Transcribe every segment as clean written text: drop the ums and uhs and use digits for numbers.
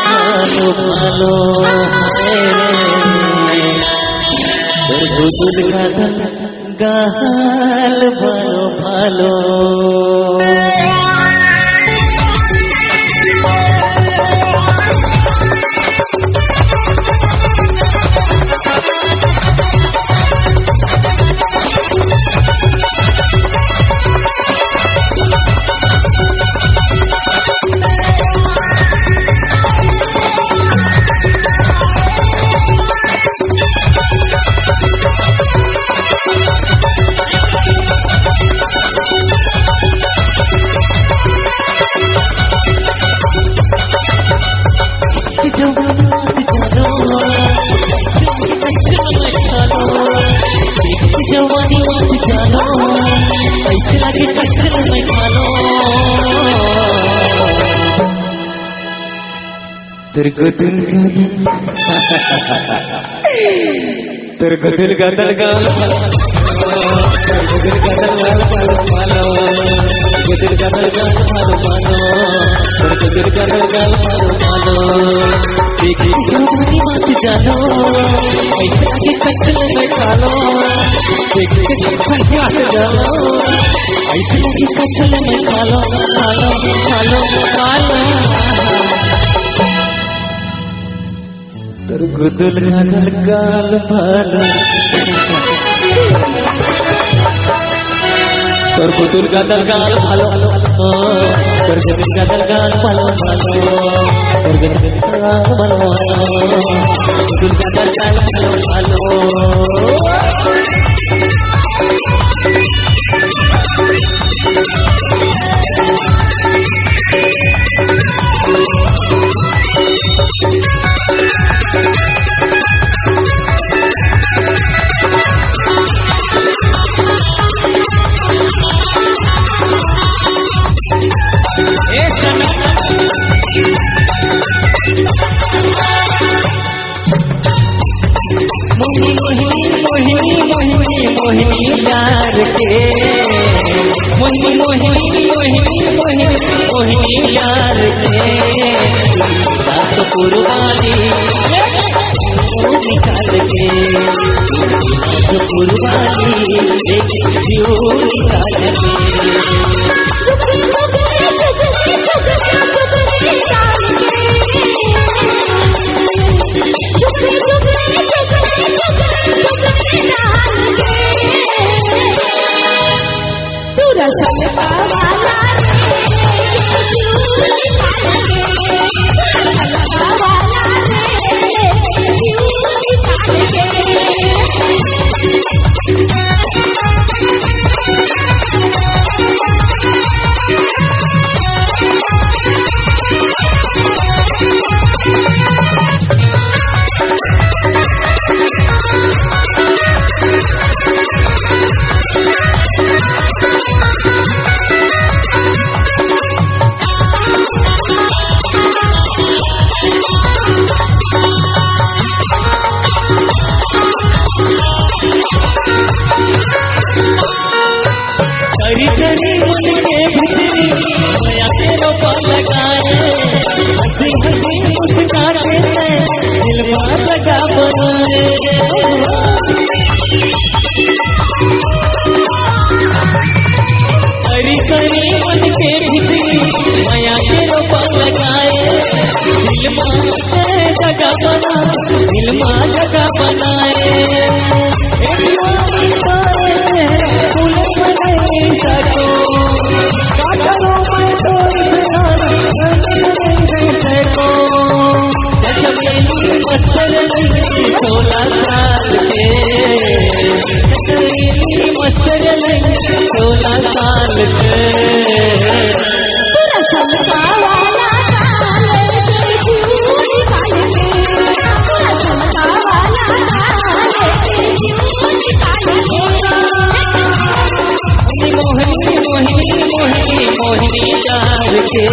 ভালো ভালো গাল ভালো ভালো जवानी मत जानो ऐसे लगे कच्चल में खानो तेरे को दिल का दिल का जवानी मत जानो ऐसे लगे कच्चल में खानो ऐसे लगी कच्चल में खालो खालो खालो खालो तेरे को दिल गाल भालो तेरे को दिल गाल भालो तेरे को दिल गाल भालो भालो तेरे को दिल गाल भालो दिल गाल भालो मोहिनी मोहिनी मोहिनी मोहिनी मोहिनी यार के मोहिनी मोहिनी मोहिनी मोहिनी मोहिनी यार के रात पुरवानी निकाल के रात पुरवानी जीव निकाल तू रसल वाला करी करी मन के भीतरी माया के रोपा लगाए हंसी हंसी मुस्कुराते हैं दिल में लगा बनाए करी करी मन के भीतरी माया के रोपा लगाए दिल में जगह बना दिल में जगह बनाए मोहिनी मोहिनी मोहिनी मोहिनी यार के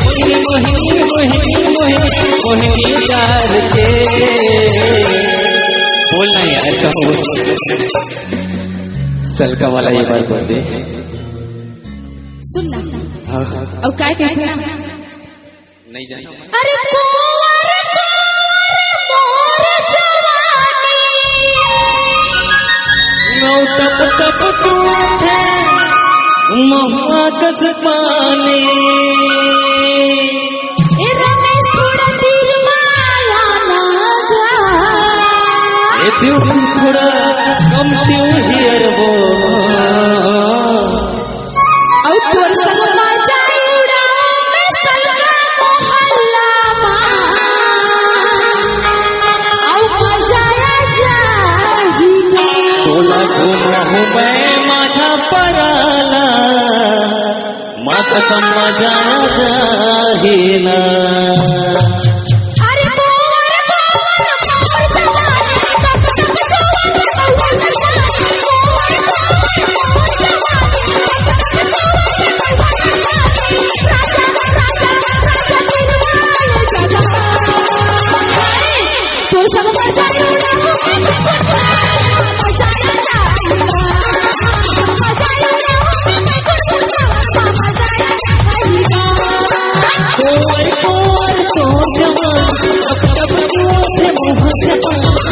मोहिनी मोहिनी मोहिनी मोहिनी मोहिनी यार के बोलना यार कहो सलका वाला ये बात बोल दे सुनना हाँ और क्या कहते हैं नहीं जाना। अरे कुंवर मोर जवानी टप टप टूटे महुआ कस पानी रमेश थोड़ा दिल माया लगा थोड़ा कम क्यों हियर वो और तोर संग मजा उड़ाओ मैं सलगा मोहल्ला और मजाया जाही तोला घुमहु मैं माझा पराला मा कसम मजा जाहिना अरे कुंवर जवानी टप टप जवानी तो सब मजा कोई कोर तो जवान टप टप टूटे मुँह से पानी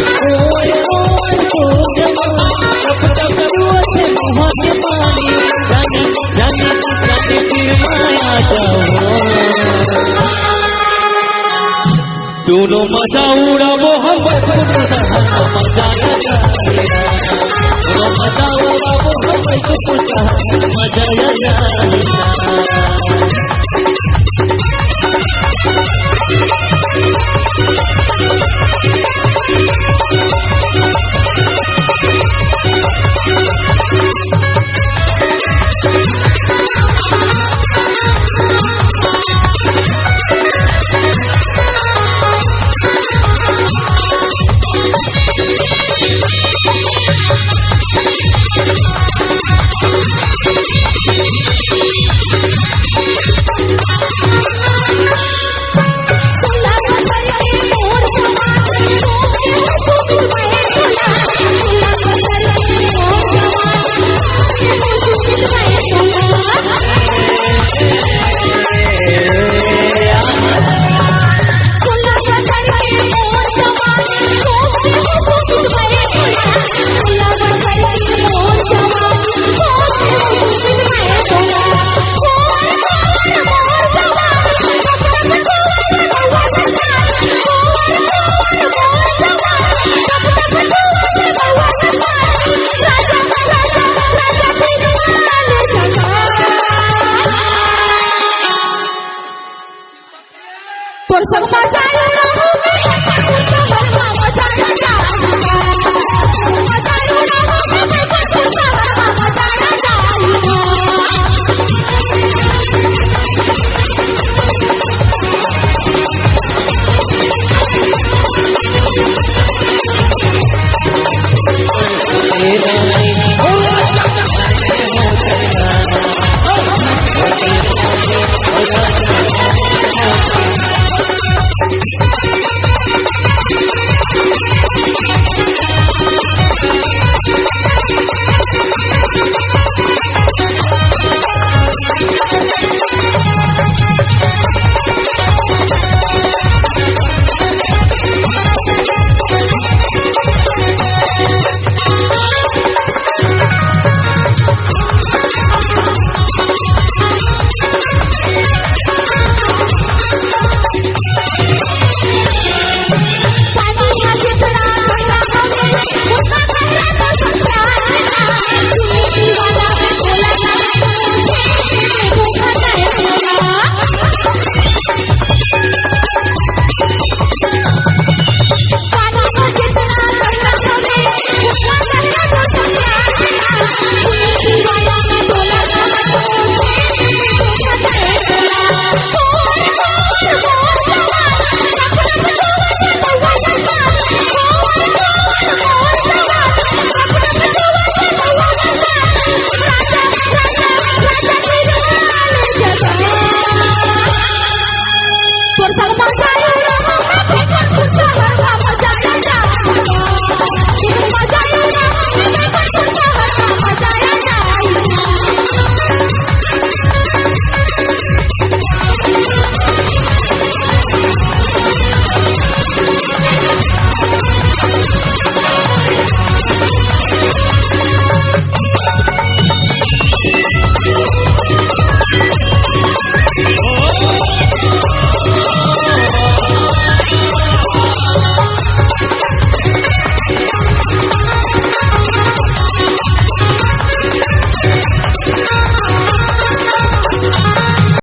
कोई कोर तो जवान टप टप टूटे मुँह से पानी जाने जाने जाने फिर माया जाओ दोनों मजा उड़ावो हम मजा मजा उड़ावो हम मजा राजा Thank you.